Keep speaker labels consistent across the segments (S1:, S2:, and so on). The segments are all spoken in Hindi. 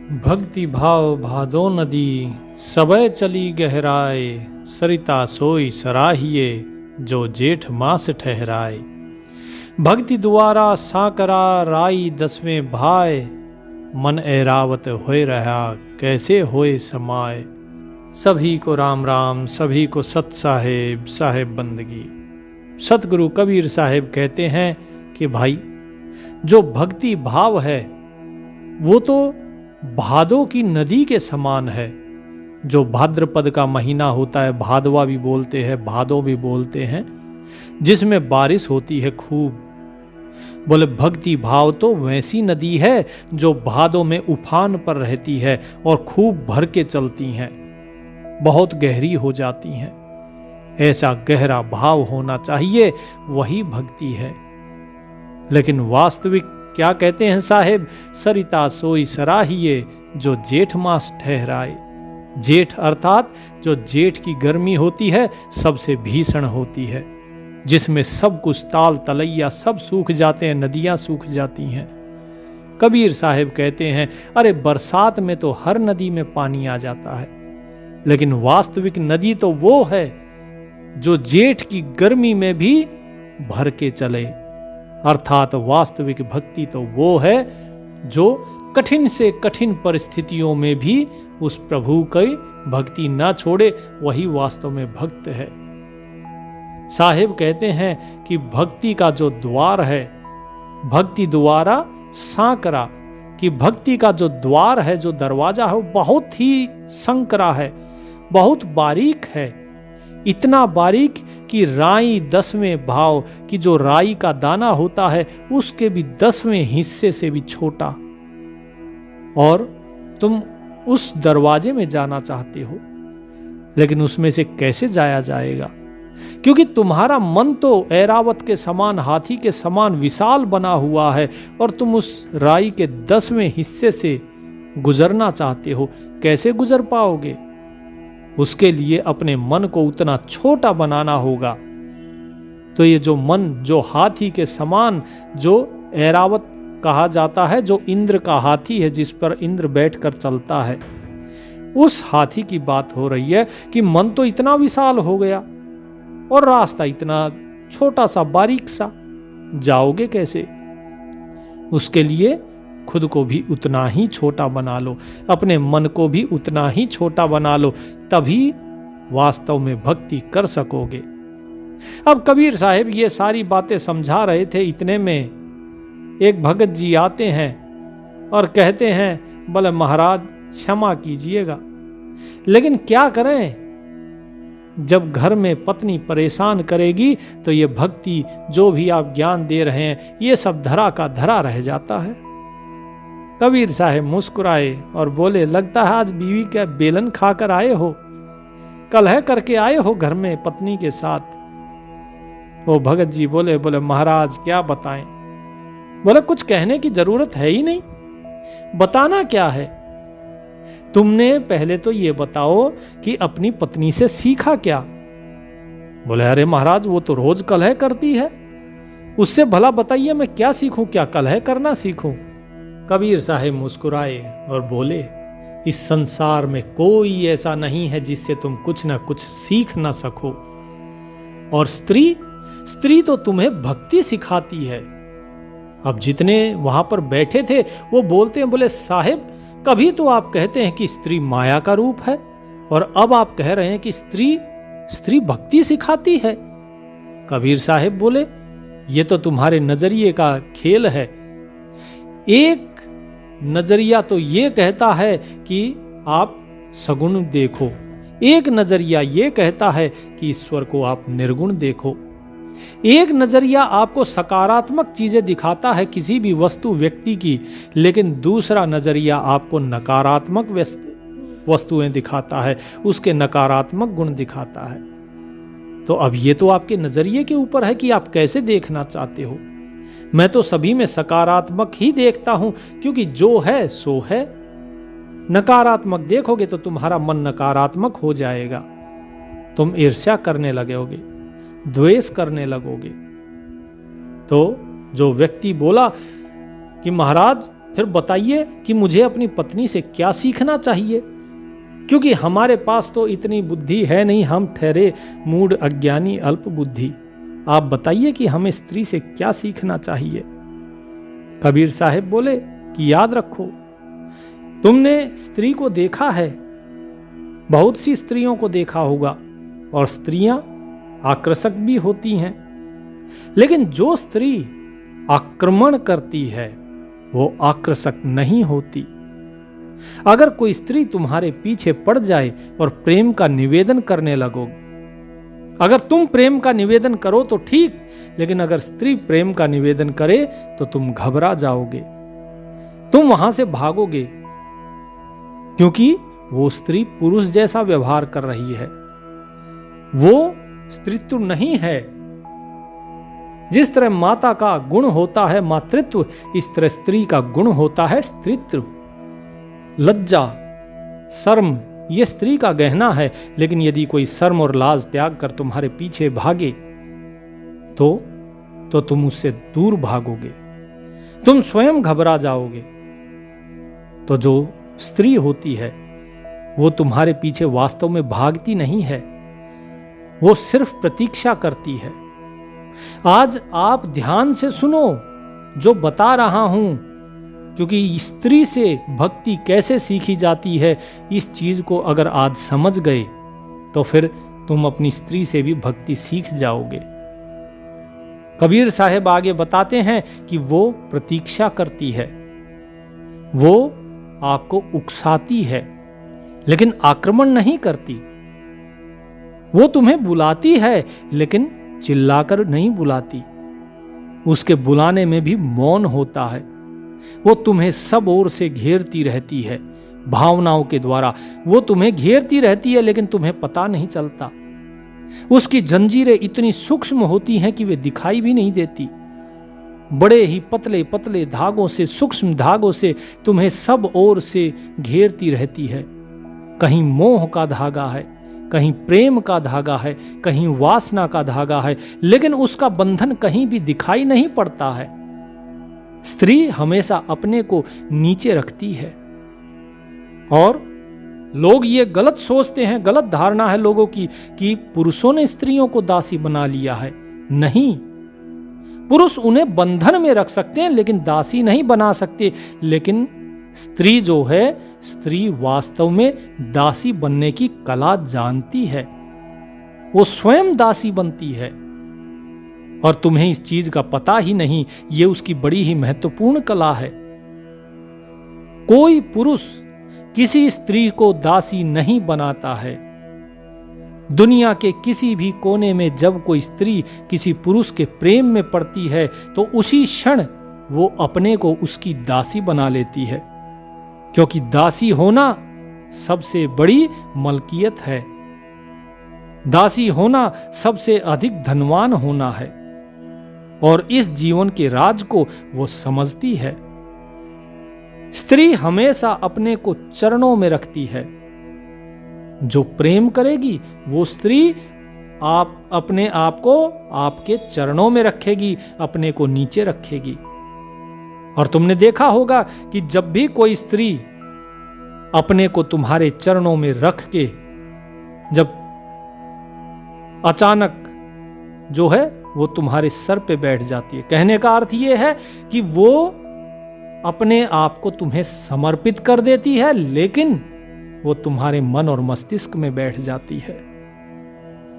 S1: भक्ति भाव भादो नदी, सबय चली गहराए। सरिता सोई सराहिए, जो जेठ मास ठहराए। भक्ति द्वारा साकरा राई दसवें भाय। मन ऐरावत होए रहा, कैसे होए समाए। सभी को राम राम, सभी को सत साहेब साहेब बंदगी। सतगुरु कबीर साहेब कहते हैं कि भाई, जो भक्ति भाव है वो तो भादो की नदी के समान है। जो भाद्रपद का महीना होता है, भादवा भी बोलते हैं, भादो भी बोलते हैं, जिसमें बारिश होती है खूब। बोले भक्ति भाव तो वैसी नदी है जो भादों में उफान पर रहती है और खूब भर के चलती हैं, बहुत गहरी हो जाती हैं। ऐसा गहरा भाव होना चाहिए, वही भक्ति है। लेकिन वास्तविक क्या कहते हैं साहेब? सरिता सोई सराहिए, जो जेठ मास ठहराए। जेठ अर्थात जो जेठ की गर्मी होती है, सबसे भीषण होती है, जिसमें सब कुछ ताल तलैया सब सूख जाते हैं, नदियां सूख जाती हैं। कबीर साहेब कहते हैं, अरे बरसात में तो हर नदी में पानी आ जाता है, लेकिन वास्तविक नदी तो वो है जो जेठ की गर्मी में भी भर के चले। अर्थात वास्तविक भक्ति तो वो है जो कठिन से कठिन परिस्थितियों में भी उस प्रभु की भक्ति ना छोड़े, वही वास्तव में भक्त है। साहेब कहते हैं कि भक्ति का जो द्वार है, भक्ति द्वारा सांकरा, कि भक्ति का जो द्वार है, जो दरवाजा है, वो बहुत ही संकरा है, बहुत बारीक है। इतना बारीक कि राई 10वें भाव, कि जो राई का दाना होता है उसके भी 10वें हिस्से से भी छोटा। और तुम उस दरवाजे में जाना चाहते हो, लेकिन उसमें से कैसे जाया जाएगा? क्योंकि तुम्हारा मन तो ऐरावत के समान, हाथी के समान विशाल बना हुआ है, और तुम उस राई के 10वें हिस्से से गुजरना चाहते हो। कैसे गुजर पाओगे? उसके लिए अपने मन को उतना छोटा बनाना होगा। तो ये जो मन, जो हाथी के समान, जो ऐरावत कहा जाता है, जो इंद्र का हाथी है, जिस पर इंद्र बैठकर चलता है, उस हाथी की बात हो रही है कि मन तो इतना विशाल हो गया और रास्ता इतना छोटा सा, बारीक सा, जाओगे कैसे? उसके लिए खुद को भी उतना ही छोटा बना लो, अपने मन को भी उतना ही छोटा बना लो, तभी वास्तव में भक्ति कर सकोगे। अब कबीर साहब ये सारी बातें समझा रहे थे, इतने में एक भगत जी आते हैं और कहते हैं, बोले महाराज क्षमा कीजिएगा, लेकिन क्या करें, जब घर में पत्नी परेशान करेगी तो ये भक्ति, जो भी आप ज्ञान दे रहे हैं, ये सब धरा का धरा रह जाता है। कबीर साहब मुस्कुराए और बोले, लगता है आज बीवी का बेलन खाकर आए हो, कलह करके आए हो घर में पत्नी के साथ। वो भगत जी बोले महाराज क्या बताएं? बोले कुछ कहने की जरूरत है ही नहीं, बताना क्या है? तुमने पहले तो ये बताओ कि अपनी पत्नी से सीखा क्या? बोले अरे महाराज, वो तो रोज कलह करती है, उससे भला बताइए मैं क्या सीखूं, क्या कलह करना सीखूं? कबीर साहब मुस्कुराए और बोले, इस संसार में कोई ऐसा नहीं है जिससे तुम कुछ ना कुछ सीख ना सको। और स्त्री तो तुम्हें भक्ति सिखाती है। अब जितने वहां पर बैठे थे वो बोलते हैं, बोले साहेब, कभी तो आप कहते हैं कि स्त्री माया का रूप है, और अब आप कह रहे हैं कि स्त्री भक्ति सिखाती है। कबीर साहब बोले, ये तो तुम्हारे नजरिए का खेल है। एक नजरिया तो ये कहता है कि आप सगुण देखो, एक नजरिया ये कहता है कि ईश्वर को आप निर्गुण देखो, एक नजरिया आपको सकारात्मक चीजें दिखाता है किसी भी वस्तु व्यक्ति की, लेकिन दूसरा नजरिया आपको नकारात्मक वस्तुएं दिखाता है, उसके नकारात्मक गुण दिखाता है। तो अब ये तो आपके नजरिए के ऊपर है कि आप कैसे देखना चाहते हो। मैं तो सभी में सकारात्मक ही देखता हूं, क्योंकि जो है सो है। नकारात्मक देखोगे तो तुम्हारा मन नकारात्मक हो जाएगा, तुम ईर्ष्या करने लगोगे, द्वेष करने लगोगे। तो जो व्यक्ति बोला कि महाराज फिर बताइए कि मुझे अपनी पत्नी से क्या सीखना चाहिए, क्योंकि हमारे पास तो इतनी बुद्धि है नहीं, हम ठहरे मूढ़ अज्ञानी अल्प बुद्धि। आप बताइए कि हमें स्त्री से क्या सीखना चाहिए। कबीर साहब बोले कि याद रखो, तुमने स्त्री को देखा है, बहुत सी स्त्रियों को देखा होगा, और स्त्रियां आकर्षक भी होती हैं, लेकिन जो स्त्री आक्रमण करती है वो आकर्षक नहीं होती। अगर कोई स्त्री तुम्हारे पीछे पड़ जाए और प्रेम का निवेदन करने लगोगे, अगर तुम प्रेम का निवेदन करो तो ठीक, लेकिन अगर स्त्री प्रेम का निवेदन करे तो तुम घबरा जाओगे, तुम वहां से भागोगे, क्योंकि वो स्त्री पुरुष जैसा व्यवहार कर रही है, वो स्त्रीत्व नहीं है। जिस तरह माता का गुण होता है मातृत्व, इस तरह स्त्री का गुण होता है स्त्रीत्व। लज्जा, शर्म ये स्त्री का गहना है, लेकिन यदि कोई शर्म और लाज त्याग कर तुम्हारे पीछे भागे तो तुम उससे दूर भागोगे, तुम स्वयं घबरा जाओगे। तो जो स्त्री होती है वो तुम्हारे पीछे वास्तव में भागती नहीं है, वो सिर्फ प्रतीक्षा करती है। आज आप ध्यान से सुनो जो बता रहा हूं, क्योंकि स्त्री से भक्ति कैसे सीखी जाती है, इस चीज को अगर आज समझ गए तो फिर तुम अपनी स्त्री से भी भक्ति सीख जाओगे। कबीर साहब आगे बताते हैं कि वो प्रतीक्षा करती है, वो आपको उकसाती है, लेकिन आक्रमण नहीं करती। वो तुम्हें बुलाती है, लेकिन चिल्लाकर नहीं बुलाती, उसके बुलाने में भी मौन होता है। वो तुम्हें सब ओर से घेरती रहती है, भावनाओं के द्वारा वो तुम्हें घेरती रहती है, लेकिन तुम्हें पता नहीं चलता। उसकी जंजीरें इतनी सूक्ष्म होती हैं कि वे दिखाई भी नहीं देती। बड़े ही पतले पतले धागों से, सूक्ष्म धागों से तुम्हें सब ओर से घेरती रहती है। कहीं मोह का धागा है, कहीं प्रेम का धागा है, कहीं वासना का धागा है, लेकिन उसका बंधन कहीं भी दिखाई नहीं पड़ता है। स्त्री हमेशा अपने को नीचे रखती है, और लोग ये गलत सोचते हैं, गलत धारणा है लोगों की कि पुरुषों ने स्त्रियों को दासी बना लिया है। नहीं, पुरुष उन्हें बंधन में रख सकते हैं लेकिन दासी नहीं बना सकते। लेकिन स्त्री जो है, स्त्री वास्तव में दासी बनने की कला जानती है, वो स्वयं दासी बनती है, और तुम्हें इस चीज का पता ही नहीं। ये उसकी बड़ी ही महत्वपूर्ण कला है। कोई पुरुष किसी स्त्री को दासी नहीं बनाता है। दुनिया के किसी भी कोने में जब कोई स्त्री किसी पुरुष के प्रेम में पड़ती है तो उसी क्षण वो अपने को उसकी दासी बना लेती है, क्योंकि दासी होना सबसे बड़ी मलकियत है। दासी होना सबसे अधिक धनवान होना है, और इस जीवन के राज को वो समझती है। स्त्री हमेशा अपने को चरणों में रखती है। जो प्रेम करेगी वो स्त्री अपने आप को आपके चरणों में रखेगी, अपने को नीचे रखेगी। और तुमने देखा होगा कि जब भी कोई स्त्री अपने को तुम्हारे चरणों में रख के जब अचानक जो है वो तुम्हारे सर पे बैठ जाती है, कहने का अर्थ ये है कि वो अपने आप को तुम्हें समर्पित कर देती है, लेकिन वो तुम्हारे मन और मस्तिष्क में बैठ जाती है।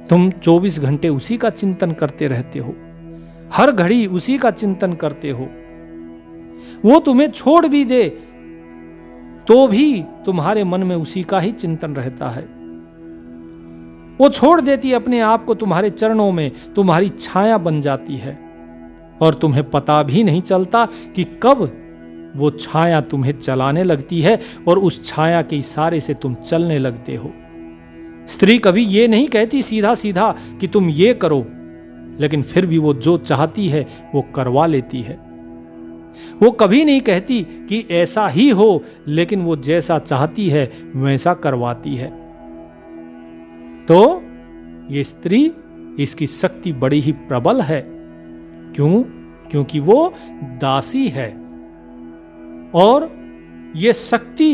S1: तुम 24 घंटे उसी का चिंतन करते रहते हो, हर घड़ी उसी का चिंतन करते हो। वो तुम्हें छोड़ भी दे तो भी तुम्हारे मन में उसी का ही चिंतन रहता है। वो छोड़ देती अपने आप को तुम्हारे चरणों में, तुम्हारी छाया बन जाती है, और तुम्हें पता भी नहीं चलता कि कब वो छाया तुम्हें चलाने लगती है और उस छाया के इशारे से तुम चलने लगते हो। स्त्री कभी ये नहीं कहती सीधा सीधा कि तुम ये करो, लेकिन फिर भी वो जो चाहती है वो करवा लेती है। वो कभी नहीं कहती कि ऐसा ही हो, लेकिन वो जैसा चाहती है वैसा करवाती है। तो ये स्त्री, इसकी शक्ति बड़ी ही प्रबल है। क्यों? क्योंकि वो दासी है। और ये शक्ति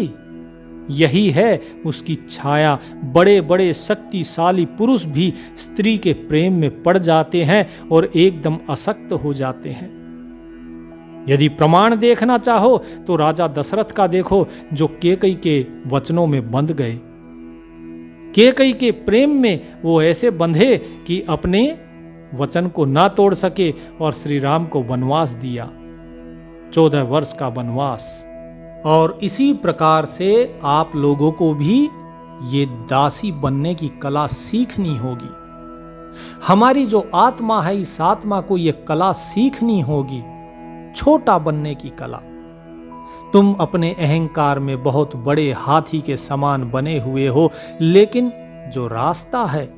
S1: यही है उसकी छाया। बड़े बड़े शक्तिशाली पुरुष भी स्त्री के प्रेम में पड़ जाते हैं और एकदम आसक्त हो जाते हैं। यदि प्रमाण देखना चाहो तो राजा दशरथ का देखो, जो कैकेयी के वचनों में बंध गए। कैकेयी के प्रेम में वो ऐसे बंधे कि अपने वचन को ना तोड़ सके और श्री राम को वनवास दिया, 14 वर्ष का वनवास। और इसी प्रकार से आप लोगों को भी ये दासी बनने की कला सीखनी होगी। हमारी जो आत्मा है, इस आत्मा को ये कला सीखनी होगी, छोटा बनने की कला। तुम अपने अहंकार में बहुत बड़े हाथी के समान बने हुए हो, लेकिन जो रास्ता है,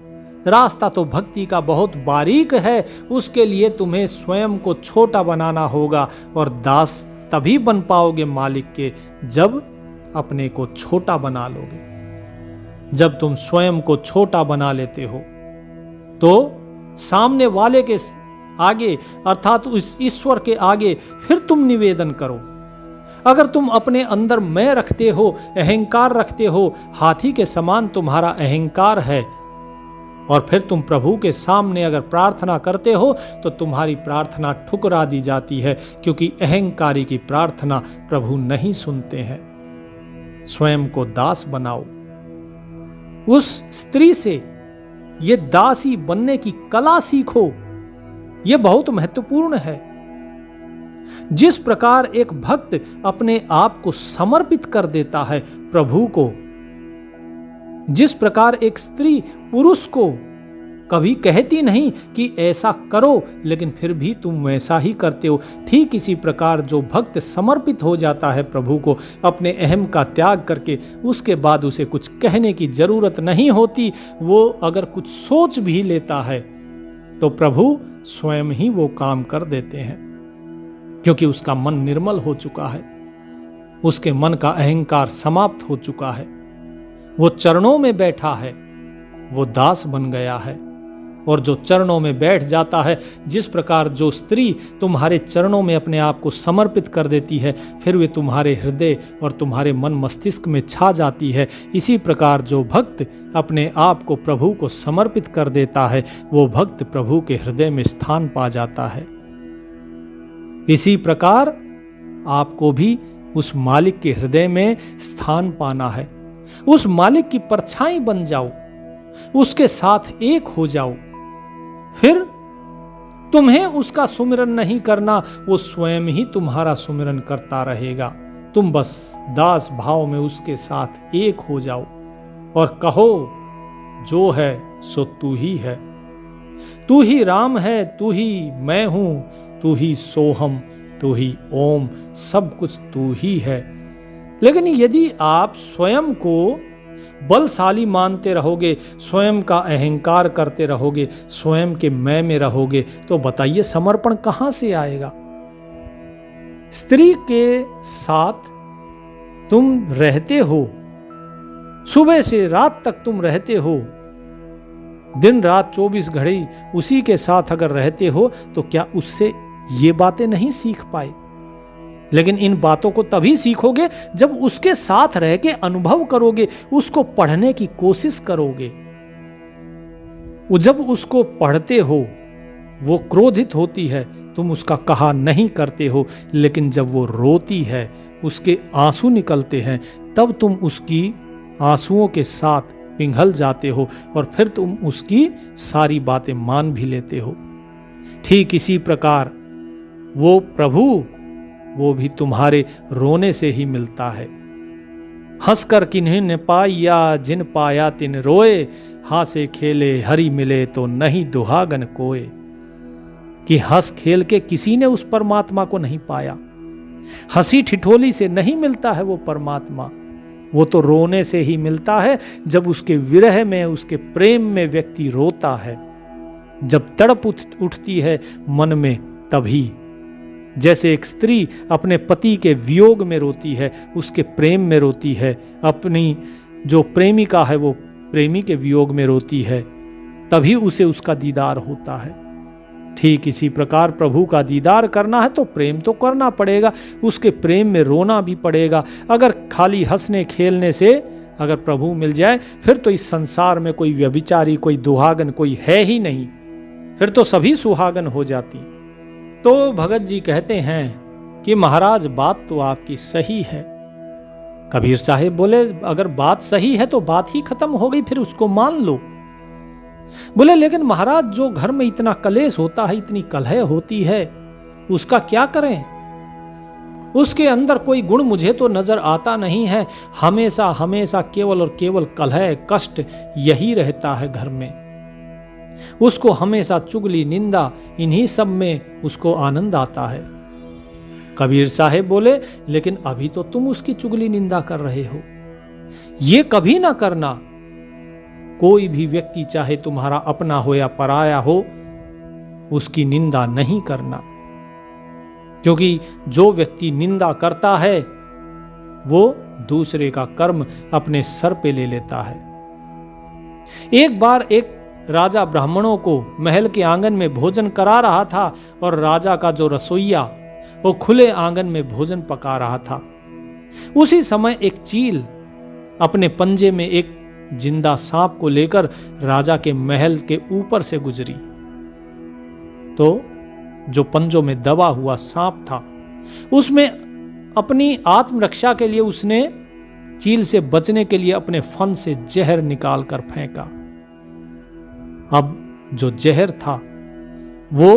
S1: रास्ता तो भक्ति का बहुत बारीक है। उसके लिए तुम्हें स्वयं को छोटा बनाना होगा, और दास तभी बन पाओगे मालिक के जब अपने को छोटा बना लोगे। जब तुम स्वयं को छोटा बना लेते हो तो सामने वाले के आगे अर्थात उस ईश्वर के आगे फिर तुम निवेदन करो। अगर तुम अपने अंदर मैं रखते हो, अहंकार रखते हो, हाथी के समान तुम्हारा अहंकार है, और फिर तुम प्रभु के सामने अगर प्रार्थना करते हो तो तुम्हारी प्रार्थना ठुकरा दी जाती है, क्योंकि अहंकारी की प्रार्थना प्रभु नहीं सुनते हैं। स्वयं को दास बनाओ। उस स्त्री से ये दासी बनने की कला सीखो, ये बहुत महत्वपूर्ण है। जिस प्रकार एक भक्त अपने आप को समर्पित कर देता है प्रभु को, जिस प्रकार एक स्त्री पुरुष को कभी कहती नहीं कि ऐसा करो, लेकिन फिर भी तुम वैसा ही करते हो, ठीक इसी प्रकार जो भक्त समर्पित हो जाता है प्रभु को, अपने अहम का त्याग करके, उसके बाद उसे कुछ कहने की जरूरत नहीं होती। वो अगर कुछ सोच भी लेता है तो प्रभु स्वयं ही वो काम कर देते हैं, क्योंकि उसका मन निर्मल हो चुका है, उसके मन का अहंकार समाप्त हो चुका है, वो चरणों में बैठा है, वो दास बन गया है। और जो चरणों में बैठ जाता है, जिस प्रकार जो स्त्री तुम्हारे चरणों में अपने आप को समर्पित कर देती है, फिर वे तुम्हारे हृदय और तुम्हारे मन मस्तिष्क में छा जाती है, इसी प्रकार जो भक्त अपने आप को प्रभु को समर्पित कर देता है, वो भक्त प्रभु के हृदय में स्थान पा जाता है। इसी प्रकार आपको भी उस मालिक के हृदय में स्थान पाना है। उस मालिक की परछाई बन जाओ, उसके साथ एक हो जाओ। फिर तुम्हें उसका सुमिरन नहीं करना, वो स्वयं ही तुम्हारा सुमिरन करता रहेगा। तुम बस दास भाव में उसके साथ एक हो जाओ और कहो, जो है सो तू ही है, तू ही राम है, तू ही मैं हूं, तू ही सोहम, तू ही ओम, सब कुछ तू ही है। लेकिन यदि आप स्वयं को बलशाली मानते रहोगे, स्वयं का अहंकार करते रहोगे, स्वयं के मैं में रहोगे, तो बताइए समर्पण कहां से आएगा? स्त्री के साथ तुम रहते हो, सुबह से रात तक तुम रहते हो, दिन रात 24 घड़ी उसी के साथ अगर रहते हो, तो क्या उससे ये बातें नहीं सीख पाए? लेकिन इन बातों को तभी सीखोगे जब उसके साथ रह के अनुभव करोगे, उसको पढ़ने की कोशिश करोगे। जब उसको पढ़ते हो, वो क्रोधित होती है, तुम उसका कहा नहीं करते हो, लेकिन जब वो रोती है, उसके आंसू निकलते हैं, तब तुम उसकी आंसुओं के साथ पिघल जाते हो और फिर तुम उसकी सारी बातें मान भी लेते हो। ठीक इसी प्रकार वो प्रभु, वो भी तुम्हारे रोने से ही मिलता है। हंसकर किन्हीं ने पाया, जिन पाया तिन रोए, हासे खेले हरि मिले तो नहीं दुहागन कोय। कि हंस खेल के किसी ने उस परमात्मा को नहीं पाया, हंसी ठिठोली से नहीं मिलता है वो परमात्मा, वो तो रोने से ही मिलता है। जब उसके विरह में, उसके प्रेम में व्यक्ति रोता है, जब तड़प उठती है मन में, तभी। जैसे एक स्त्री अपने पति के वियोग में रोती है, उसके प्रेम में रोती है, अपनी जो प्रेमिका है वो प्रेमी के वियोग में रोती है, तभी उसे उसका दीदार होता है। ठीक इसी प्रकार प्रभु का दीदार करना है तो प्रेम तो करना पड़ेगा, उसके प्रेम में रोना भी पड़ेगा। अगर खाली हंसने खेलने से अगर प्रभु मिल जाए फिर तो इस संसार में कोई व्यभिचारी, कोई दुहागन कोई है ही नहीं, फिर तो सभी सुहागन हो जाती। तो भगत जी कहते हैं कि महाराज बात तो आपकी सही है। कबीर साहिब बोले अगर बात सही है तो बात ही खत्म हो गई, फिर उसको मान लो। बोले लेकिन महाराज जो घर में इतना कलेश होता है, इतनी कलह होती है, उसका क्या करें? उसके अंदर कोई गुण मुझे तो नजर आता नहीं है, हमेशा हमेशा केवल और केवल कलह कष्ट यही रहता है घर में। उसको हमेशा चुगली निंदा इन्हीं सब में उसको आनंद आता है। कबीर साहेब बोले लेकिन अभी तो तुम उसकी चुगली निंदा कर रहे हो, ये कभी ना करना। कोई भी व्यक्ति चाहे तुम्हारा अपना हो या पराया हो, उसकी निंदा नहीं करना, क्योंकि जो व्यक्ति निंदा करता है वो दूसरे का कर्म अपने सर पे ले लेता है। एक बार एक राजा ब्राह्मणों को महल के आंगन में भोजन करा रहा था और राजा का जो रसोइया वो खुले आंगन में भोजन पका रहा था। उसी समय एक चील अपने पंजे में एक जिंदा सांप को लेकर राजा के महल के ऊपर से गुजरी। तो जो पंजों में दबा हुआ सांप था उसमें अपनी आत्मरक्षा के लिए उसने चील से बचने के लिए अपने फन से जहर निकाल कर फेंका। अब जो जहर था वो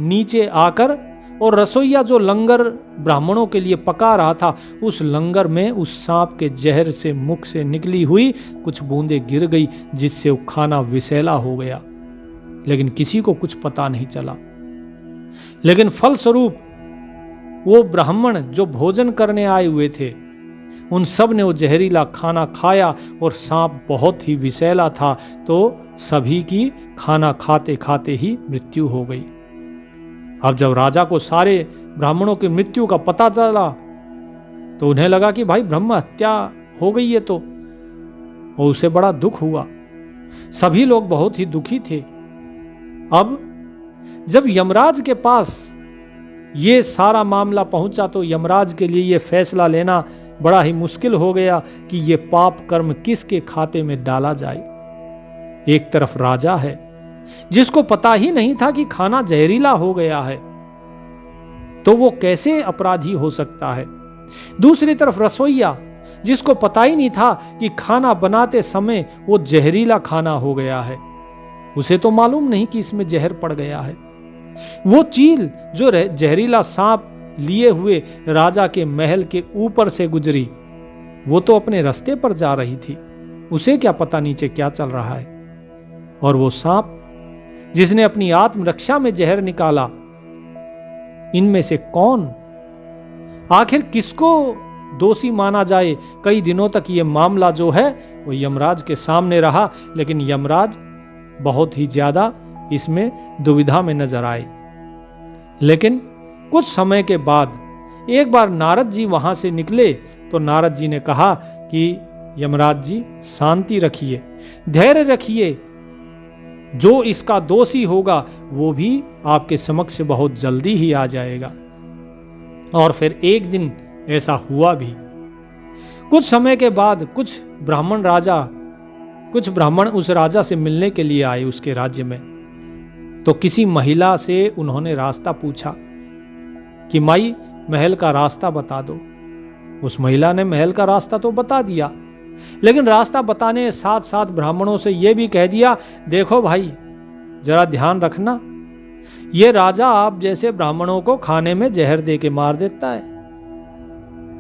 S1: नीचे आकर और रसोइया जो लंगर ब्राह्मणों के लिए पका रहा था उस लंगर में उस सांप के जहर से मुख से निकली हुई कुछ बूंदें गिर गई, जिससे वो खाना विषैला हो गया, लेकिन किसी को कुछ पता नहीं चला। लेकिन फलस्वरूप वो ब्राह्मण जो भोजन करने आए हुए थे उन सब ने वो जहरीला खाना खाया और सांप बहुत ही विषैला था, तो सभी की खाना खाते खाते ही मृत्यु हो गई। अब जब राजा को सारे ब्राह्मणों की मृत्यु का पता चला तो उन्हें लगा कि भाई ब्रह्म हत्या हो गई है, तो और उसे बड़ा दुख हुआ। सभी लोग बहुत ही दुखी थे। अब जब यमराज के पास ये सारा मामला पहुंचा तो यमराज के लिए ये फैसला लेना बड़ा ही मुश्किल हो गया कि ये पाप कर्म किसके खाते में डाला जाए। एक तरफ राजा है जिसको पता ही नहीं था कि खाना जहरीला हो गया है, तो वो कैसे अपराधी हो सकता है। दूसरी तरफ रसोइया जिसको पता ही नहीं था कि खाना बनाते समय वो जहरीला खाना हो गया है, उसे तो मालूम नहीं कि इसमें जहर पड़ गया है। वो चील जो जहरीला सांप लिए हुए राजा के महल के ऊपर से गुजरी, वो तो अपने रास्ते पर जा रही थी, उसे क्या पता नीचे क्या चल रहा है। और वो सांप जिसने अपनी आत्मरक्षा में जहर निकाला, इनमें से कौन आखिर किसको दोषी माना जाए? कई दिनों तक ये मामला जो है वो यमराज के सामने रहा, लेकिन यमराज बहुत ही ज्यादा इसमें दुविधा में नजर आए। लेकिन कुछ समय के बाद एक बार नारद जी वहां से निकले तो नारद जी ने कहा कि यमराज जी शांति रखिए, धैर्य रखिए, जो इसका दोषी होगा वो भी आपके समक्ष बहुत जल्दी ही आ जाएगा। और फिर एक दिन ऐसा हुआ भी। कुछ समय के बाद कुछ ब्राह्मण उस राजा से मिलने के लिए आए उसके राज्य में। तो किसी महिला से उन्होंने रास्ता पूछा कि माई महल का रास्ता बता दो। उस महिला ने महल का रास्ता तो बता दिया, लेकिन रास्ता बताने साथ साथ ब्राह्मणों से यह भी कह दिया, देखो भाई जरा ध्यान रखना, ये राजा आप जैसे ब्राह्मणों को खाने में जहर दे के मार देता है।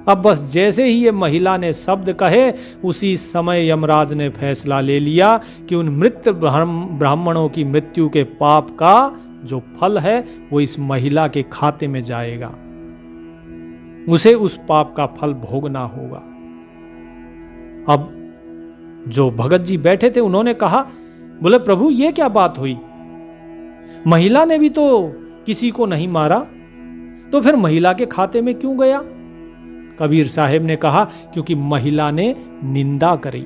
S1: अब बस जैसे ही ये महिला ने शब्द कहे उसी समय यमराज ने फैसला ले लिया कि उन मृत ब्राह्मणों की मृत्यु के पाप का जो फल है वो इस महिला के खाते में जाएगा, उसे उस पाप का फल भोगना होगा। अब जो भगत जी बैठे थे उन्होंने कहा, बोले प्रभु ये क्या बात हुई, महिला ने भी तो किसी को नहीं मारा, तो फिर महिला के खाते में क्यों गया? कबीर साहब ने कहा क्योंकि महिला ने निंदा करी।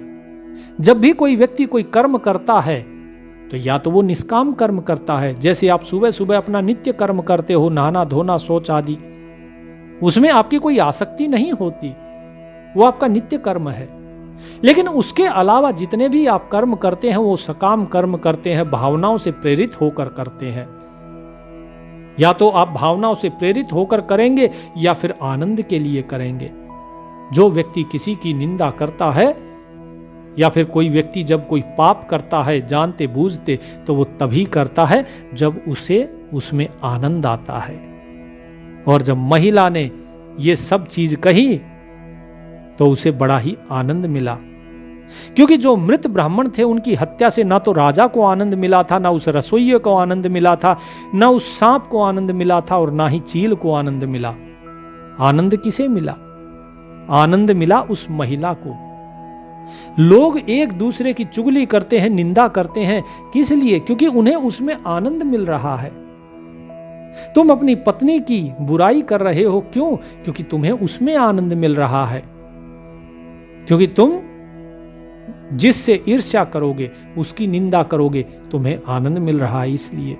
S1: जब भी कोई व्यक्ति कोई कर्म करता है तो या तो वो निष्काम कर्म करता है, जैसे आप सुबह सुबह अपना नित्य कर्म करते हो, नहाना धोना शौच आदि, उसमें आपकी कोई आसक्ति नहीं होती, वो आपका नित्य कर्म है। लेकिन उसके अलावा जितने भी आप कर्म करते हैं वो सकाम कर्म करते हैं, भावनाओं से प्रेरित होकर करते हैं। या तो आप भावनाओं से प्रेरित होकर करेंगे या फिर आनंद के लिए करेंगे। जो व्यक्ति किसी की निंदा करता है या फिर कोई व्यक्ति जब कोई पाप करता है जानते बूझते, तो वो तभी करता है जब उसे उसमें आनंद आता है। और जब महिला ने ये सब चीज कही तो उसे बड़ा ही आनंद मिला, क्योंकि जो मृत ब्राह्मण थे उनकी हत्या से ना तो राजा को आनंद मिला था, ना उस रसोइये को आनंद मिला था, ना उस सांप को आनंद मिला था, और ना ही चील को आनंद मिला। आनंद किसे मिला? आनंद मिला उस महिला को। लोग एक दूसरे की चुगली करते हैं, निंदा करते हैं, किस लिए? क्योंकि उन्हें उसमें आनंद मिल रहा है। तुम अपनी पत्नी की बुराई कर रहे हो, क्यों? क्योंकि तुम्हें उसमें आनंद मिल रहा है, क्योंकि तुम जिससे ईर्ष्या करोगे, उसकी निंदा करोगे, तुम्हें आनंद मिल रहा है। इसलिए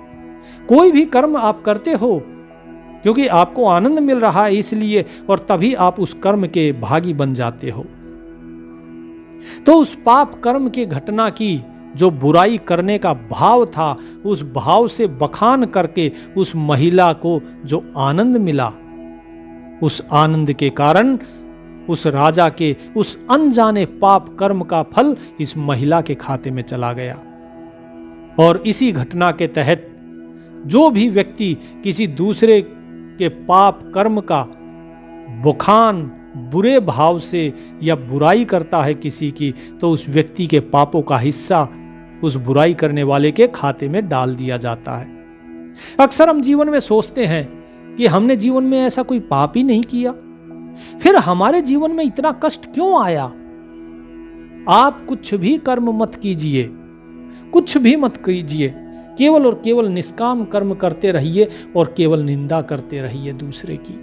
S1: कोई भी कर्म आप करते हो क्योंकि आपको आनंद मिल रहा है इसलिए, और तभी आप उस कर्म के भागी बन जाते हो। तो उस पाप कर्म की घटना की जो बुराई करने का भाव था, उस भाव से बखान करके उस महिला को जो आनंद मिला, उस आनंद के कारण उस राजा के उस अनजाने पाप कर्म का फल इस महिला के खाते में चला गया। और इसी घटना के तहत जो भी व्यक्ति किसी दूसरे के पाप कर्म का बखान बुरे भाव से या बुराई करता है किसी की, तो उस व्यक्ति के पापों का हिस्सा उस बुराई करने वाले के खाते में डाल दिया जाता है। अक्सर हम जीवन में सोचते हैं कि हमने जीवन में ऐसा कोई पाप ही नहीं किया, फिर हमारे जीवन में इतना कष्ट क्यों आया? आप कुछ भी कर्म मत कीजिए, कुछ भी मत कीजिए, केवल और केवल निष्काम कर्म करते रहिए और केवल निंदा करते रहिए दूसरे की।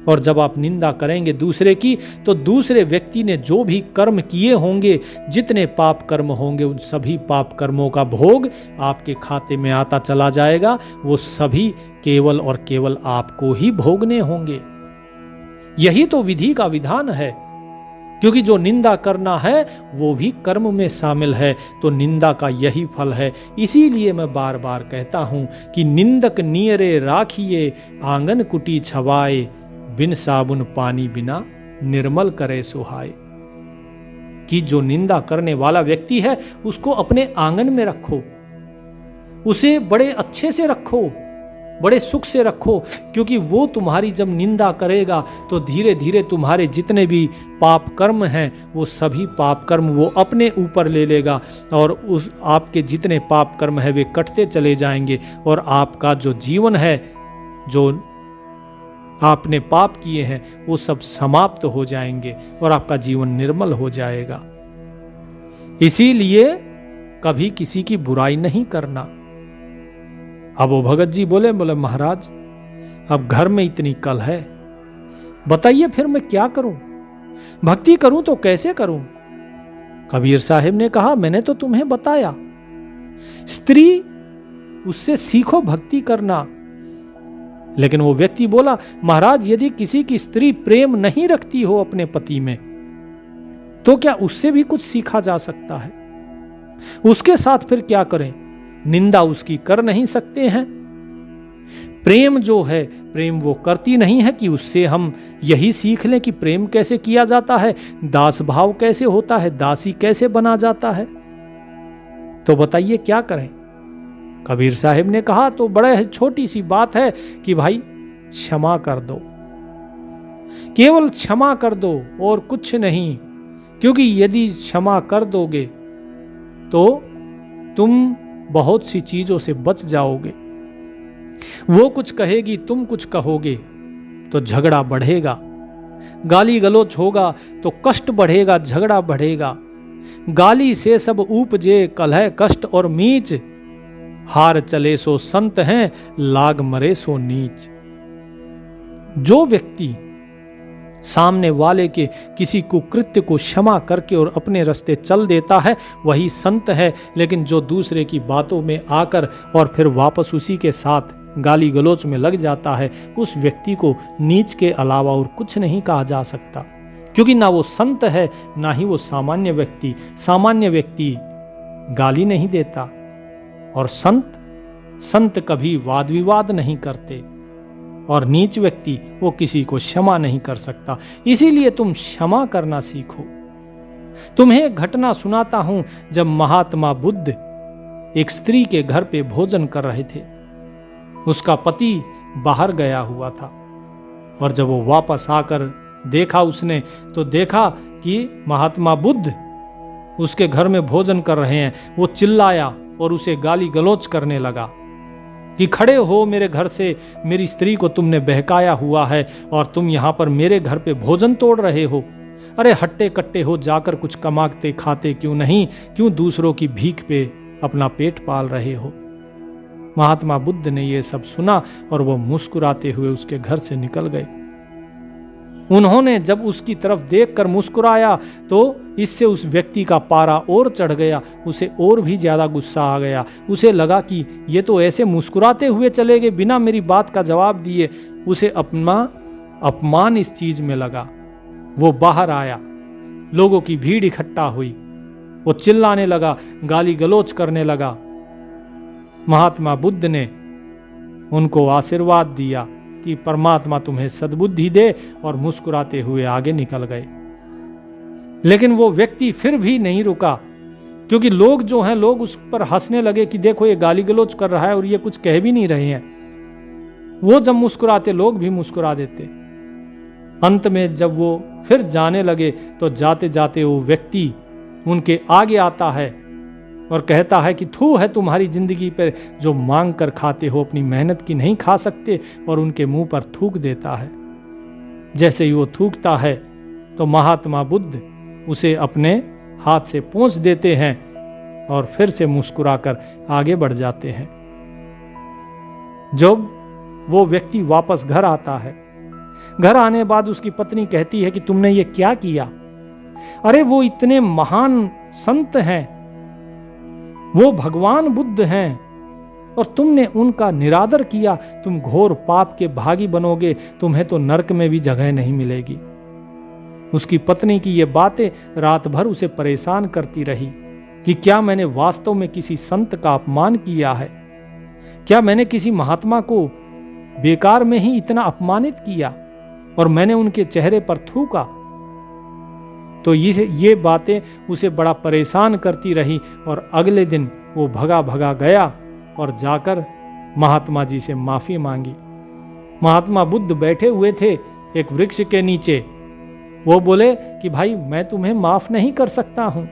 S1: और जब आप निंदा करेंगे दूसरे की, तो दूसरे व्यक्ति ने जो भी कर्म किए होंगे, जितने पाप कर्म होंगे, उन सभी पाप कर्मों का भोग आपके खाते में आता चला जाएगा। वो सभी केवल और केवल आपको ही भोगने होंगे। यही तो विधि का विधान है, क्योंकि जो निंदा करना है वो भी कर्म में शामिल है, तो निंदा का यही फल है। इसीलिए मैं बार बार कहता हूं कि निंदक नियरे राखिए, आंगन कुटी छवाए, बिन साबुन पानी बिना निर्मल करे सुहाए। कि जो निंदा करने वाला व्यक्ति है उसको अपने आंगन में रखो, उसे बड़े अच्छे से रखो, बड़े सुख से रखो, क्योंकि वो तुम्हारी जब निंदा करेगा तो धीरे धीरे तुम्हारे जितने भी पाप कर्म हैं वो सभी पाप कर्म वो अपने ऊपर ले लेगा, और उस आपके जितने पाप कर्म है वे कटते चले जाएंगे, और आपका जो जीवन है, जो आपने पाप किए हैं, वो सब समाप्त हो जाएंगे और आपका जीवन निर्मल हो जाएगा। इसीलिए कभी किसी की बुराई नहीं करना। अब वो भगत जी बोले महाराज अब घर में इतनी कल है, बताइए फिर मैं क्या करूं? भक्ति करूं तो कैसे करूं? कबीर साहिब ने कहा मैंने तो तुम्हें बताया, स्त्री उससे सीखो भक्ति करना। लेकिन वो व्यक्ति बोला महाराज यदि किसी की स्त्री प्रेम नहीं रखती हो अपने पति में, तो क्या उससे भी कुछ सीखा जा सकता है? उसके साथ फिर क्या करें? निंदा उसकी कर नहीं सकते हैं। प्रेम जो है, प्रेम वो करती नहीं है कि उससे हम यही सीख लें कि प्रेम कैसे किया जाता है, दास भाव कैसे होता है, दासी कैसे बना जाता है। तो बताइए क्या करें? कबीर साहिब ने कहा तो बड़ा छोटी सी बात है कि भाई क्षमा कर दो, केवल क्षमा कर दो और कुछ नहीं। क्योंकि यदि क्षमा कर दोगे तो तुम बहुत सी चीजों से बच जाओगे। वो कुछ कहेगी, तुम कुछ कहोगे तो झगड़ा बढ़ेगा, गाली गलौच होगा तो कष्ट बढ़ेगा, झगड़ा बढ़ेगा। गाली से सब उपजे कलह कष्ट और मीच, हार चले सो संत हैं, लाग मरे सो नीच। जो व्यक्ति सामने वाले के किसी कुकृत्य को क्षमा करके और अपने रास्ते चल देता है वही संत है। लेकिन जो दूसरे की बातों में आकर और फिर वापस उसी के साथ गाली गलौज में लग जाता है, उस व्यक्ति को नीच के अलावा और कुछ नहीं कहा जा सकता, क्योंकि ना वो संत है ना ही वो सामान्य व्यक्ति। सामान्य व्यक्ति गाली नहीं देता और संत कभी वाद विवाद नहीं करते, और नीच व्यक्ति वो किसी को क्षमा नहीं कर सकता। इसीलिए तुम क्षमा करना सीखो। तुम्हें एक घटना सुनाता हूं। जब महात्मा बुद्ध एक स्त्री के घर पे भोजन कर रहे थे, उसका पति बाहर गया हुआ था, और जब वो वापस आकर देखा उसने, तो देखा कि महात्मा बुद्ध उसके घर में भोजन कर रहे हैं। वो चिल्लाया और उसे गाली गलौज करने लगा कि खड़े हो मेरे घर से, मेरी स्त्री को तुमने बहकाया हुआ है और तुम यहाँ पर मेरे घर पे भोजन तोड़ रहे हो। अरे हट्टे कट्टे हो, जाकर कुछ कमाते खाते क्यों नहीं, क्यों दूसरों की भीख पे अपना पेट पाल रहे हो। महात्मा बुद्ध ने ये सब सुना और वो मुस्कुराते हुए उसके घर से निकल गए। उन्होंने जब उसकी तरफ देखकर मुस्कुराया तो इससे उस व्यक्ति का पारा और चढ़ गया, उसे और भी ज्यादा गुस्सा आ गया। उसे लगा कि ये तो ऐसे मुस्कुराते हुए चले गए बिना मेरी बात का जवाब दिए। उसे अपना अपमान इस चीज में लगा। वो बाहर आया, लोगों की भीड़ इकट्ठा हुई, वो चिल्लाने लगा, गाली गलौज करने लगा। महात्मा बुद्ध ने उनको आशीर्वाद दिया कि परमात्मा तुम्हें सद्बुद्धि दे, और मुस्कुराते हुए आगे निकल गए। लेकिन वो व्यक्ति फिर भी नहीं रुका, क्योंकि लोग जो हैं, लोग उस पर हंसने लगे कि देखो ये गाली गलौज कर रहा है और ये कुछ कह भी नहीं रहे हैं। वो जब मुस्कुराते लोग भी मुस्कुरा देते। अंत में जब वो फिर जाने लगे तो जाते जाते वो व्यक्ति उनके आगे आता है और कहता है कि थू है तुम्हारी जिंदगी पर, जो मांग कर खाते हो, अपनी मेहनत की नहीं खा सकते, और उनके मुंह पर थूक देता है। जैसे ही वो थूकता है तो महात्मा बुद्ध उसे अपने हाथ से पोंछ देते हैं और फिर से मुस्कुराकर आगे बढ़ जाते हैं। जब वो व्यक्ति वापस घर आता है, घर आने बाद उसकी पत्नी कहती है कि तुमने ये क्या किया? अरे वो इतने महान संत हैं, वो भगवान बुद्ध हैं, और तुमने उनका निरादर किया। तुम घोर पाप के भागी बनोगे, तुम्हें तो नरक में भी जगह नहीं मिलेगी। उसकी पत्नी की ये बातें रात भर उसे परेशान करती रही कि क्या मैंने वास्तव में किसी संत का अपमान किया है? क्या मैंने किसी महात्मा को बेकार में ही इतना अपमानित किया और मैंने उनके चेहरे पर थूका? तो ये बातें उसे बड़ा परेशान करती रही, और अगले दिन वो भगा भगा गया और जाकर महात्मा जी से माफी मांगी। महात्मा बुद्ध बैठे हुए थे एक वृक्ष के नीचे। वो बोले कि भाई मैं तुम्हें माफ नहीं कर सकता हूं।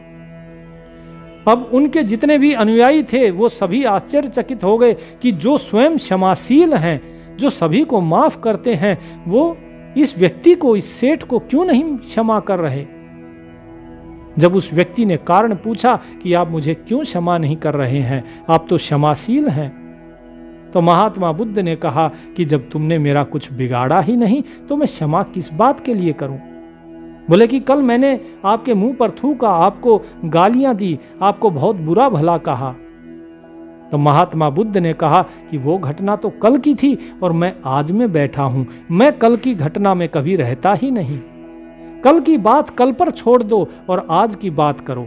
S1: अब उनके जितने भी अनुयायी थे वो सभी आश्चर्यचकित हो गए कि जो स्वयं क्षमाशील हैं, जो सभी को माफ करते हैं, वो इस व्यक्ति को, इस सेठ को क्यों नहीं क्षमा कर रहे? जब उस व्यक्ति ने कारण पूछा कि आप मुझे क्यों क्षमा नहीं कर रहे हैं, आप तो क्षमाशील हैं, तो महात्मा बुद्ध ने कहा कि जब तुमने मेरा कुछ बिगाड़ा ही नहीं तो मैं क्षमा किस बात के लिए करूं? बोले कि कल मैंने आपके मुंह पर थूका, आपको गालियां दी, आपको बहुत बुरा भला कहा। तो महात्मा बुद्ध ने कहा कि वो घटना तो कल की थी और मैं आज में बैठा हूं। मैं कल की घटना में कभी रहता ही नहीं। कल की बात कल पर छोड़ दो और आज की बात करो।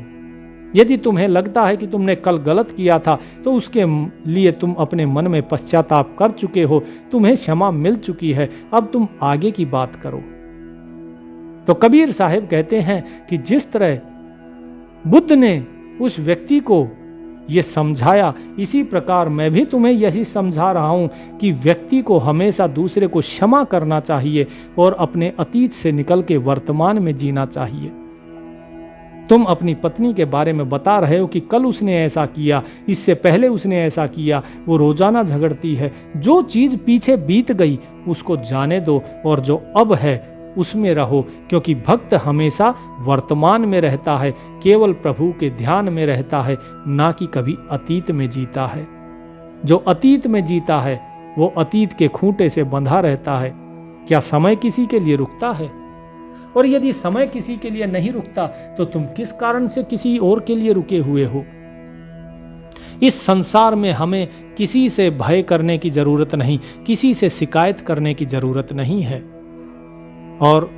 S1: यदि तुम्हें लगता है कि तुमने कल गलत किया था तो उसके लिए तुम अपने मन में पश्चाताप कर चुके हो, तुम्हें क्षमा मिल चुकी है, अब तुम आगे की बात करो। तो कबीर साहब कहते हैं कि जिस तरह बुद्ध ने उस व्यक्ति को ये समझाया, इसी प्रकार मैं भी तुम्हें यही समझा रहा हूं कि व्यक्ति को हमेशा दूसरे को क्षमा करना चाहिए और अपने अतीत से निकल के वर्तमान में जीना चाहिए। तुम अपनी पत्नी के बारे में बता रहे हो कि कल उसने ऐसा किया, इससे पहले उसने ऐसा किया, वो रोजाना झगड़ती है। जो चीज पीछे बीत गई उसको जाने दो और जो अब है उसमें रहो, क्योंकि भक्त हमेशा वर्तमान में रहता है, केवल प्रभु के ध्यान में रहता है, ना कि कभी अतीत में जीता है। जो अतीत में जीता है वो अतीत के खूंटे से बंधा रहता है। क्या समय किसी के लिए रुकता है? और यदि समय किसी के लिए नहीं रुकता तो तुम किस कारण से किसी और के लिए रुके हुए हो। इस संसार में हमें किसी से भय करने की जरूरत नहीं, किसी से शिकायत करने की जरूरत नहीं है। और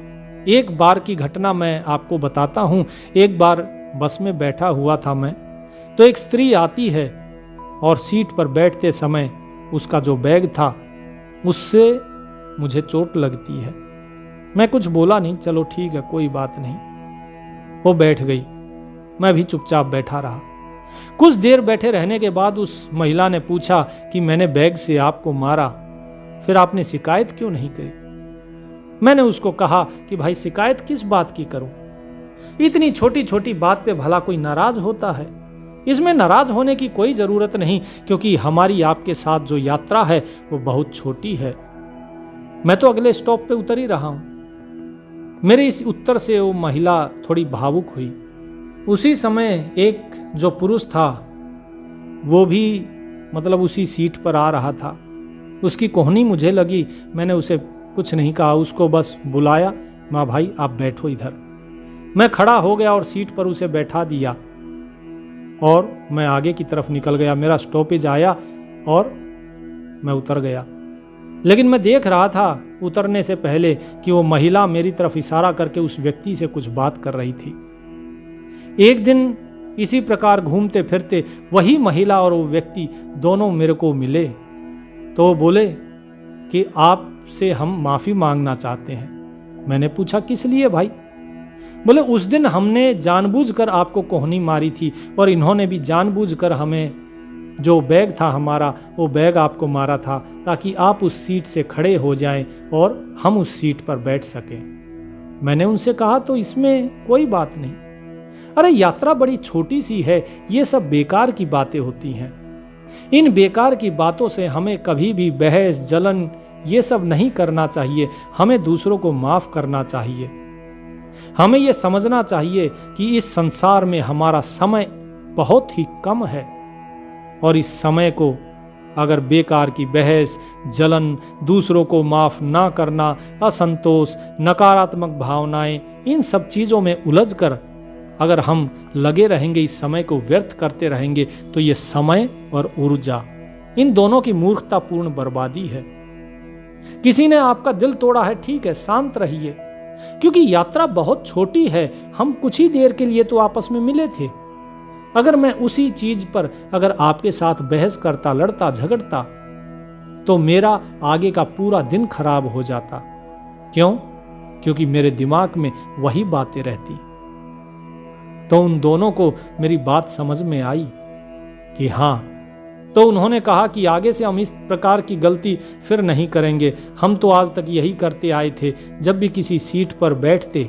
S1: एक बार की घटना मैं आपको बताता हूं। एक बार बस में बैठा हुआ था मैं, तो एक स्त्री आती है और सीट पर बैठते समय उसका जो बैग था उससे मुझे चोट लगती है। मैं कुछ बोला नहीं, चलो ठीक है कोई बात नहीं, वो बैठ गई, मैं भी चुपचाप बैठा रहा। कुछ देर बैठे रहने के बाद उस महिला ने पूछा कि मैंने बैग से आपको मारा, फिर आपने शिकायत क्यों नहीं करी। मैंने उसको कहा कि भाई शिकायत किस बात की करूं, इतनी छोटी छोटी बात पे भला कोई नाराज होता है। इसमें नाराज होने की कोई जरूरत नहीं, क्योंकि हमारी आपके साथ जो यात्रा है वो बहुत छोटी है। मैं तो अगले स्टॉप पे उतर ही रहा हूं। मेरे इस उत्तर से वो महिला थोड़ी भावुक हुई। उसी समय एक जो पुरुष था वो भी मतलब उसी सीट पर आ रहा था। उसकी कोहनी मुझे लगी, मैंने उसे कुछ नहीं कहा, उसको बस बुलाया, माँ भाई आप बैठो इधर। मैं खड़ा हो गया और सीट पर उसे बैठा दिया और मैं आगे की तरफ निकल गया। मेरा स्टॉपेज आया और मैं उतर गया। लेकिन मैं देख रहा था उतरने से पहले कि वो महिला मेरी तरफ इशारा करके उस व्यक्ति से कुछ बात कर रही थी। एक दिन इसी प्रकार घूमते फिरते वही महिला और वो व्यक्ति दोनों मेरे को मिले, तो वो बोले कि आपसे हम माफ़ी मांगना चाहते हैं। मैंने पूछा किस लिए भाई। बोले उस दिन हमने जानबूझकर आपको कोहनी मारी थी और इन्होंने भी जानबूझकर हमें जो बैग था हमारा वो बैग आपको मारा था ताकि आप उस सीट से खड़े हो जाएं और हम उस सीट पर बैठ सकें। मैंने उनसे कहा तो इसमें कोई बात नहीं। अरे यात्रा बड़ी छोटी सी है, ये सब बेकार की बातें होती हैं। इन बेकार की बातों से हमें कभी भी बहस जलन ये सब नहीं करना चाहिए। हमें दूसरों को माफ करना चाहिए। हमें यह समझना चाहिए कि इस संसार में हमारा समय बहुत ही कम है और इस समय को अगर बेकार की बहस जलन, दूसरों को माफ ना करना, असंतोष, नकारात्मक भावनाएं, इन सब चीज़ों में उलझकर अगर हम लगे रहेंगे, इस समय को व्यर्थ करते रहेंगे, तो ये समय और ऊर्जा इन दोनों की मूर्खतापूर्ण बर्बादी है। किसी ने आपका दिल तोड़ा है, ठीक है शांत रहिए, क्योंकि यात्रा बहुत छोटी है। हम कुछ ही देर के लिए तो आपस में मिले थे। अगर मैं उसी चीज पर अगर आपके साथ बहस करता, लड़ता, झगड़ता, तो मेरा आगे का पूरा दिन खराब हो जाता। क्यों? क्योंकि मेरे दिमाग में वही बातें रहती। तो उन दोनों को मेरी बात समझ में आई कि हाँ, तो उन्होंने कहा कि आगे से हम इस प्रकार की गलती फिर नहीं करेंगे। हम तो आज तक यही करते आए थे, जब भी किसी सीट पर बैठते,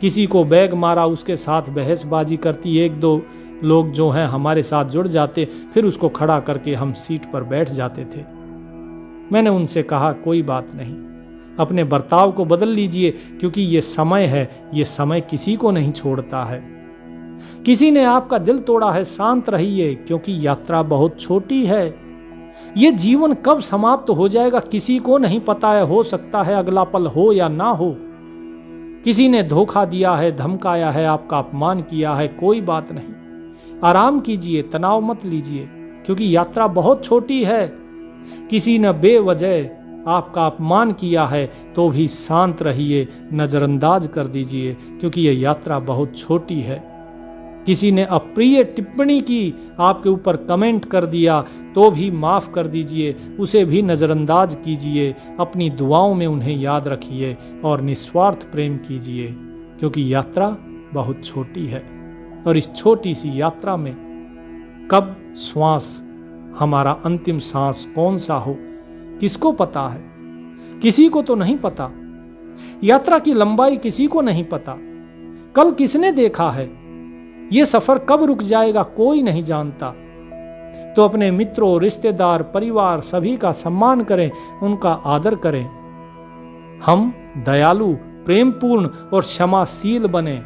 S1: किसी को बैग मारा, उसके साथ बहसबाजी करती, एक दो लोग जो हैं हमारे साथ जुड़ जाते, फिर उसको खड़ा करके हम सीट पर बैठ जाते थे। मैंने उनसे कहा कोई बात नहीं, अपने बर्ताव को बदल लीजिए, क्योंकि ये समय है, ये समय किसी को नहीं छोड़ता है। किसी ने आपका दिल तोड़ा है, शांत रहिए, क्योंकि यात्रा बहुत छोटी है। ये जीवन कब समाप्त हो जाएगा किसी को नहीं पता है। हो सकता है अगला पल हो या ना हो। किसी ने धोखा दिया है, धमकाया है, आपका अपमान किया है, कोई बात नहीं, आराम कीजिए, तनाव मत लीजिए, क्योंकि यात्रा बहुत छोटी है। किसी ने बेवजह आपका अपमान किया है तो भी शांत रहिए, नजरअंदाज कर दीजिए, क्योंकि ये यात्रा बहुत छोटी है। किसी ने अप्रिय टिप्पणी की, आपके ऊपर कमेंट कर दिया, तो भी माफ़ कर दीजिए, उसे भी नज़रअंदाज कीजिए। अपनी दुआओं में उन्हें याद रखिए और निस्वार्थ प्रेम कीजिए, क्योंकि यात्रा बहुत छोटी है। और इस छोटी सी यात्रा में कब श्वास, हमारा अंतिम सांस कौन सा हो, किसको पता है? किसी को तो नहीं पता। यात्रा की लंबाई किसी को नहीं पता। कल किसने देखा है? ये सफर कब रुक जाएगा कोई नहीं जानता। तो अपने मित्रों, रिश्तेदार, परिवार सभी का सम्मान करें, उनका आदर करें। हम दयालु, प्रेमपूर्ण और क्षमाशील बने।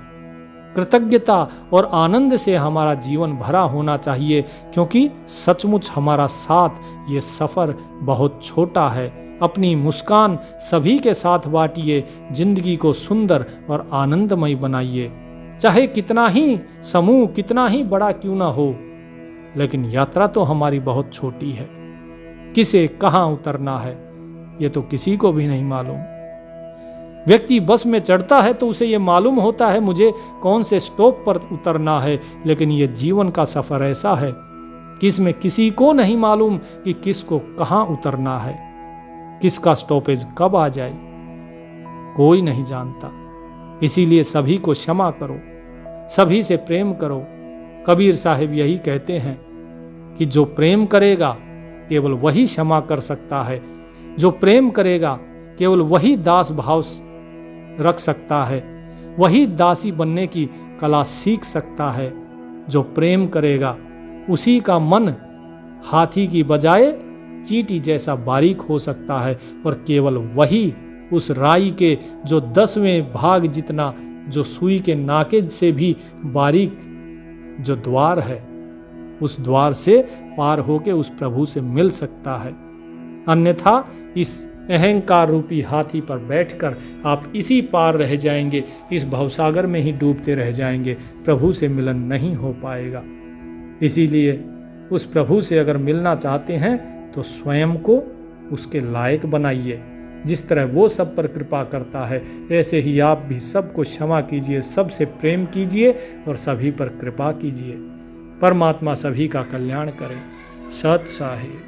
S1: कृतज्ञता और आनंद से हमारा जीवन भरा होना चाहिए, क्योंकि सचमुच हमारा साथ ये सफर बहुत छोटा है। अपनी मुस्कान सभी के साथ बांटिए, जिंदगी को सुंदर और आनंदमय बनाइए। चाहे कितना ही समूह कितना ही बड़ा क्यों ना हो, लेकिन यात्रा तो हमारी बहुत छोटी है। किसे कहाँ उतरना है ये तो किसी को भी नहीं मालूम। व्यक्ति बस में चढ़ता है तो उसे ये मालूम होता है मुझे कौन से स्टॉप पर उतरना है, लेकिन ये जीवन का सफर ऐसा है कि इसमें किसी को नहीं मालूम कि किसको कहाँ उतरना है, किसका स्टॉपेज कब आ जाए, कोई नहीं जानता। इसीलिए सभी को क्षमा करो, सभी से प्रेम करो। कबीर साहिब यही कहते हैं कि जो प्रेम करेगा केवल वही क्षमा कर सकता है, जो प्रेम करेगा केवल वही दास भाव रख सकता है, वही दासी बनने की कला सीख सकता है। जो प्रेम करेगा उसी का मन हाथी की बजाय चींटी जैसा बारीक हो सकता है, और केवल वही उस राई के जो 10वें भाग जितना, जो सुई के नाके से भी बारीक जो द्वार है, उस द्वार से पार होके उस प्रभु से मिल सकता है। अन्यथा इस अहंकार रूपी हाथी पर बैठकर आप इसी पार रह जाएंगे, इस भवसागर में ही डूबते रह जाएंगे, प्रभु से मिलन नहीं हो पाएगा। इसीलिए उस प्रभु से अगर मिलना चाहते हैं तो स्वयं को उसके लायक बनाइए। जिस तरह वो सब पर कृपा करता है, ऐसे ही आप भी सबको क्षमा कीजिए, सबसे प्रेम कीजिए और सभी पर कृपा कीजिए। परमात्मा सभी का कल्याण करे। सत साहिब।